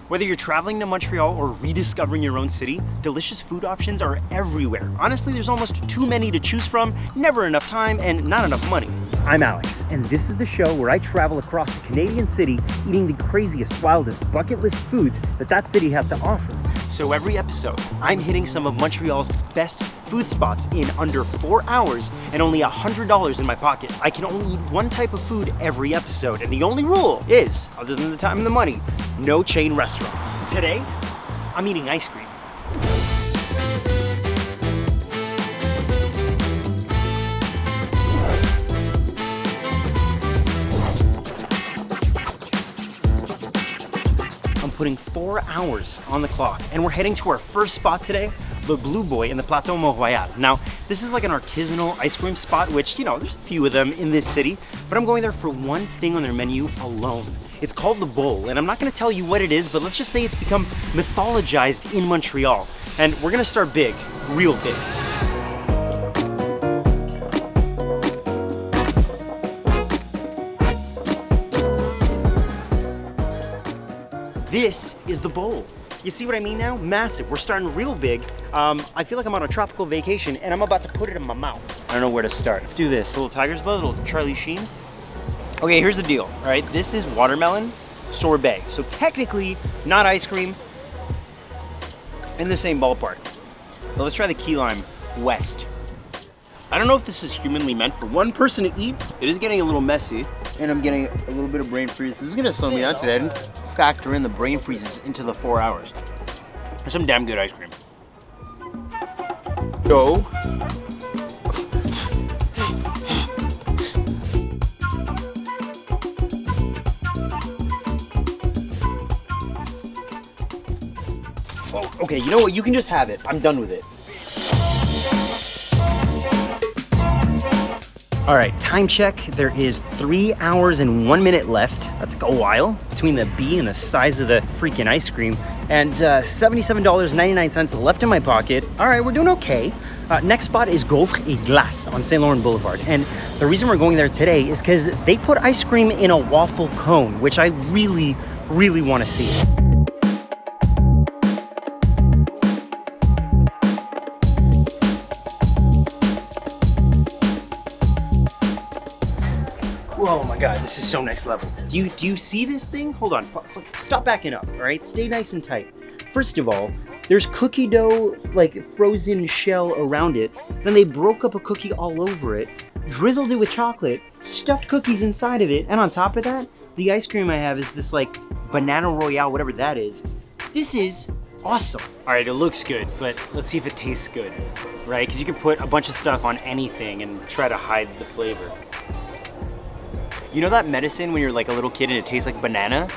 Whether you're traveling to Montreal or rediscovering your own city, delicious food options are everywhere. Honestly, there's almost too many to choose from, never enough time, and not enough money. I'm Alex, and this is the show where I travel across a Canadian city eating the craziest, wildest bucket list foods that city has to offer. So every episode, I'm hitting some of Montreal's best food spots in under 4 hours and only $100 in my pocket. I can only eat one type of food every episode, and the only rule is, other than the time and the money, no chain restaurants. Today, I'm eating ice cream. I'm putting 4 hours on the clock, and we're heading to our first spot today, the Blueboy in the Plateau Montreal. Now, this is like an artisanal ice cream spot, which, you know, there's a few of them in this city, but I'm going there for one thing on their menu alone. It's called the bowl, and I'm not gonna tell you what it is, but let's just say it's become mythologized in Montreal. And we're gonna start big, real big. This is the bowl. You see what I mean now? Massive. We're starting real big. I feel like I'm on a tropical vacation and I'm about to put it in my mouth. I don't know where to start. Let's do this. Little tiger's blood, little Charlie Sheen. Okay, here's the deal, all right? This is watermelon sorbet. So technically, not ice cream, in the same ballpark. But let's try the key lime west. I don't know if this is humanly meant for one person to eat. It is getting a little messy, and I'm getting a little bit of brain freeze. This is gonna slow me down today. I didn't factor in the brain freezes into the 4 hours. There's some damn good ice cream. So, oh, okay, you know what? You can just have it. I'm done with it. All right, time check. There is 3 hours and 1 minute left. That's like a while between the bee and the size of the freaking ice cream. And $77.99 left in my pocket. All right, we're doing okay. Next spot is Gaufres et Glaces on St. Laurent Boulevard. And the reason we're going there today is because they put ice cream in a waffle cone, which I really, really want to see. Oh my God, this is so next level. Do you see this thing? Hold on, stop backing up, all right? Stay nice and tight. First of all, there's cookie dough, like frozen shell around it. Then they broke up a cookie all over it, drizzled it with chocolate, stuffed cookies inside of it, and on top of that, the ice cream I have is this like banana royale, whatever that is. This is awesome. All right, it looks good, but let's see if it tastes good, right? Because you can put a bunch of stuff on anything and try to hide the flavor. You know that medicine when you're like a little kid and it tastes like banana?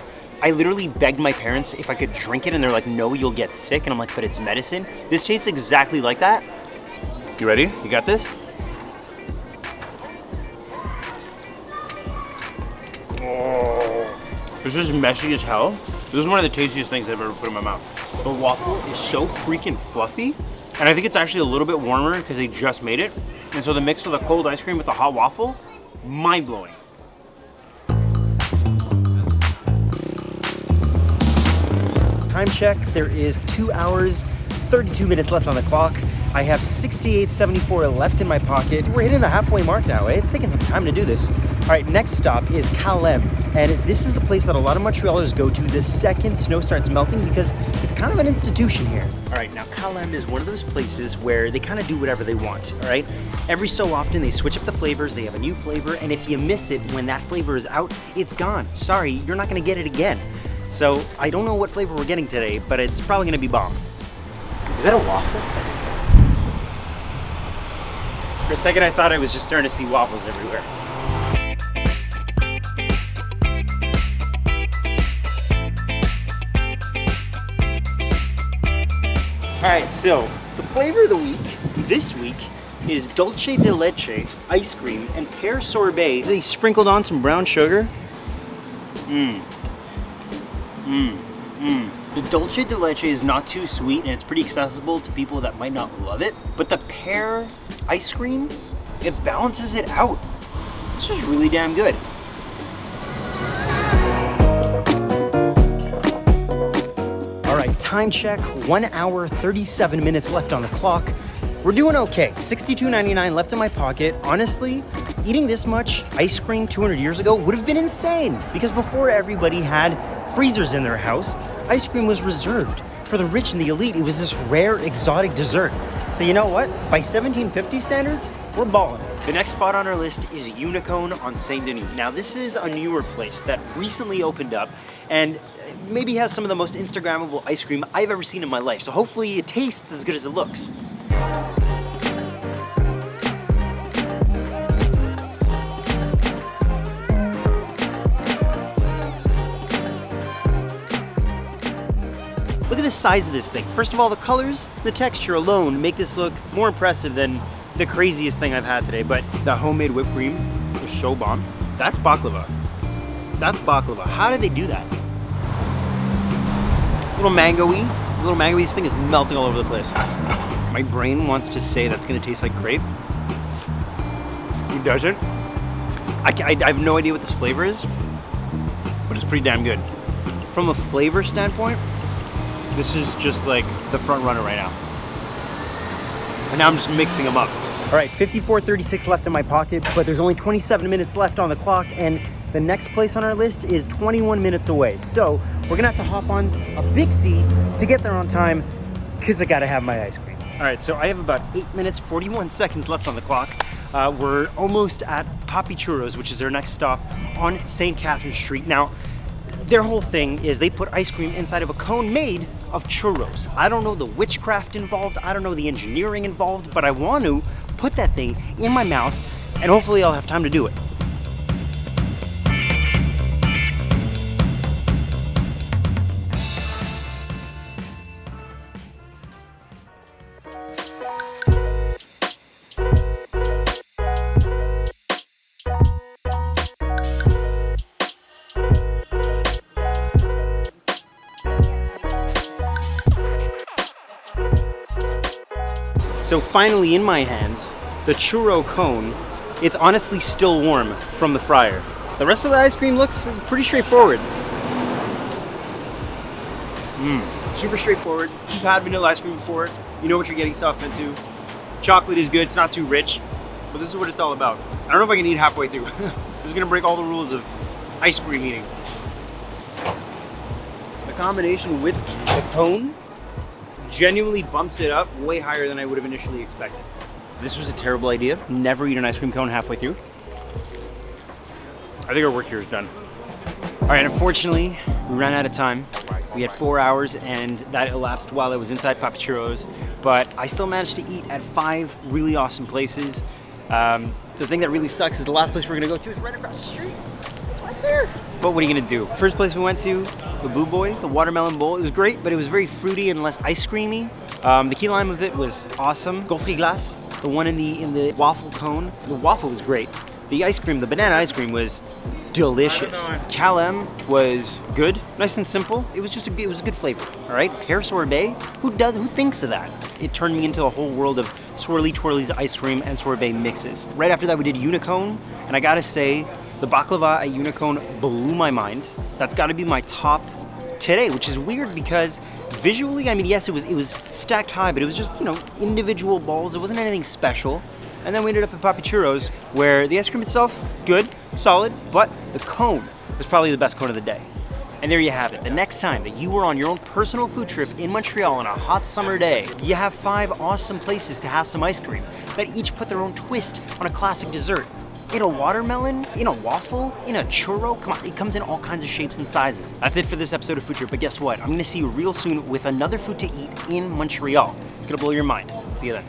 I literally begged my parents if I could drink it and they're like, no, you'll get sick. And I'm like, but it's medicine. This tastes exactly like that. You ready? You got this? Oh, this is messy as hell. This is one of the tastiest things I've ever put in my mouth. The waffle is so freaking fluffy. And I think it's actually a little bit warmer because they just made it. And so the mix of the cold ice cream with the hot waffle, mind-blowing. Time check, there is 2 hours, 32 minutes left on the clock. I have $68.74 left in my pocket. We're hitting the halfway mark now, eh? It's taking some time to do this. All right, next stop is CLACES, and this is the place that a lot of Montrealers go to the second snow starts melting because it's kind of an institution here. All right, now CLACES is one of those places where they kind of do whatever they want, all right? Every so often they switch up the flavors, they have a new flavor, and if you miss it when that flavor is out, it's gone. Sorry, you're not gonna get it again. So I don't know what flavor we're getting today, but it's probably gonna be bomb. Is that a waffle? For a second I thought I was just starting to see waffles everywhere. All right, so the flavor of the week, this week, is dulce de leche ice cream and pear sorbet. They sprinkled on some brown sugar. The dulce de leche is not too sweet and it's pretty accessible to people that might not love it. But the pear ice cream, it balances it out. This is really damn good. Time check, 1 hour, 37 minutes left on the clock. We're doing okay. $62.99 left in my pocket. Honestly, eating this much ice cream 200 years ago would have been insane, because before everybody had freezers in their house, ice cream was reserved for the rich and the elite. It was this rare, exotic dessert. So you know what? By 1750 standards, we're balling. The next spot on our list is Unicone on Saint Denis. Now this is a newer place that recently opened up and maybe has some of the most Instagrammable ice cream I've ever seen in my life. So hopefully it tastes as good as it looks. Look at the size of this thing. First of all, the colors, the texture alone make this look more impressive than the craziest thing I've had today. But the homemade whipped cream is so bomb. That's baklava. That's baklava. How did they do that? Little mango-y. This thing is melting all over the place. My brain wants to say that's gonna taste like grape. It doesn't. I have no idea what this flavor is, but it's pretty damn good. From a flavor standpoint, this is just like the front runner right now. And now I'm just mixing them up. All right, 54.36 left in my pocket, but there's only 27 minutes left on the clock, and the next place on our list is 21 minutes away. So we're gonna have to hop on a big C to get there on time, because I gotta have my ice cream. All right, so I have about 8 minutes, 41 seconds left on the clock. We're almost at Papi Churros, which is our next stop on St. Catherine Street. Now, their whole thing is they put ice cream inside of a cone made of churros. I don't know the witchcraft involved, I don't know the engineering involved, but I want to put that thing in my mouth, and hopefully I'll have time to do it. So finally in my hands, the churro cone. It's honestly still warm from the fryer. The rest of the ice cream looks pretty straightforward. Super straightforward. If you've had vanilla ice cream before, you know what you're getting yourself into. Chocolate is good, it's not too rich, but this is what it's all about. I don't know if I can eat halfway through. I'm just gonna break all the rules of ice cream eating. The combination with the cone genuinely bumps it up way higher than I would have initially expected. This was a terrible idea. Never eat an ice cream cone halfway through. I think our work here is done. All right, unfortunately, we ran out of time. We had 4 hours and that elapsed while I was inside Papi Churros, but I still managed to eat at 5 really awesome places. The thing that really sucks is the last place we're gonna go to is right across the street. It's right there. But what are you gonna do? First place we went to, the Blueboy, the watermelon bowl. It was great, but it was very fruity and less ice creamy. The key lime of it was awesome. Gaufres, the one in the waffle cone. The waffle was great. The ice cream, the banana ice cream was delicious. Calem was good, nice and simple. It was just it was a good flavor. All right, pear sorbet. Who thinks of that? It turned me into a whole world of swirly twirlies ice cream and sorbet mixes. Right after that, we did Unicone, and I gotta say, the baklava at Unicone blew my mind. That's got to be my top today, which is weird because visually, I mean, yes, it was stacked high, but it was just, you know, individual balls. It wasn't anything special. And then we ended up at Papi Churros, where the ice cream itself, good, solid, but the cone was probably the best cone of the day. And there you have it. The next time that you are on your own personal food trip in Montreal on a hot summer day, you have 5 awesome places to have some ice cream that each put their own twist on a classic dessert. In a watermelon, in a waffle, in a churro, come on, it comes in all kinds of shapes and sizes. That's it for this episode of Food Trip, but guess what? I'm gonna see you real soon with another food to eat in Montreal. It's gonna blow your mind. See you then.